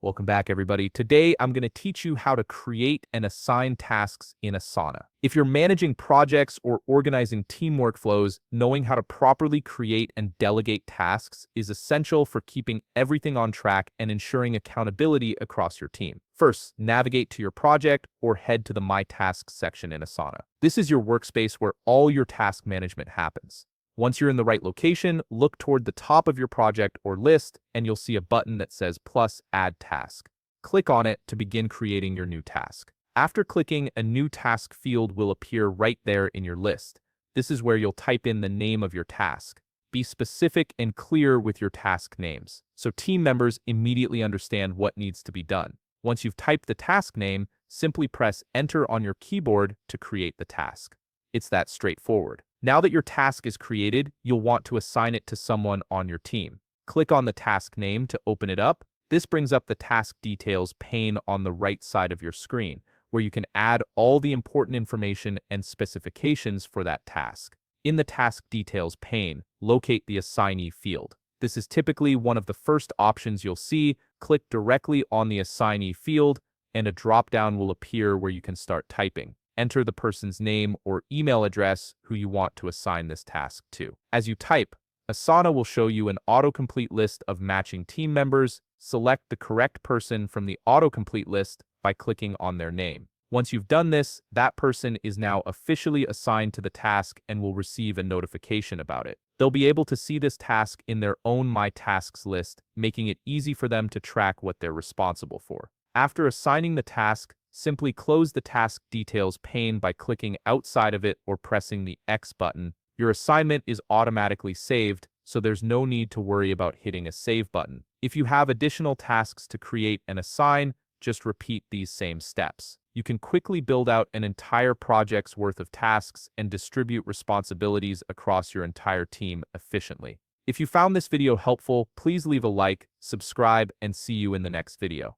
Welcome back, everybody. Today, I'm going to teach you how to create and assign tasks in Asana. If you're managing projects or organizing team workflows, knowing how to properly create and delegate tasks is essential for keeping everything on track and ensuring accountability across your team. First, navigate to your project or head to the My Tasks section in Asana. This is your workspace where all your task management happens. Once you're in the right location, look toward the top of your project or list, and you'll see a button that says plus add task. Click on it to begin creating your new task. After clicking, a new task field will appear right there in your list. This is where you'll type in the name of your task. Be specific and clear with your task names, so team members immediately understand what needs to be done. Once you've typed the task name, simply press Enter on your keyboard to create the task. It's that straightforward. Now that your task is created, you'll want to assign it to someone on your team. Click on the task name to open it up. This brings up the task details pane on the right side of your screen, where you can add all the important information and specifications for that task. In the task details pane, locate the assignee field. This is typically one of the first options you'll see. Click directly on the assignee field, and a drop-down will appear where you can start typing. Enter the person's name or email address who you want to assign this task to. As you type, Asana will show you an autocomplete list of matching team members. Select the correct person from the autocomplete list by clicking on their name. Once you've done this, that person is now officially assigned to the task and will receive a notification about it. They'll be able to see this task in their own My Tasks list, making it easy for them to track what they're responsible for. After assigning the task, simply close the task details pane by clicking outside of it or pressing the X button. Your assignment is automatically saved, so there's no need to worry about hitting a save button. If you have additional tasks to create and assign, just repeat these same steps. You can quickly build out an entire project's worth of tasks and distribute responsibilities across your entire team efficiently. If you found this video helpful, please leave a like, subscribe, and see you in the next video.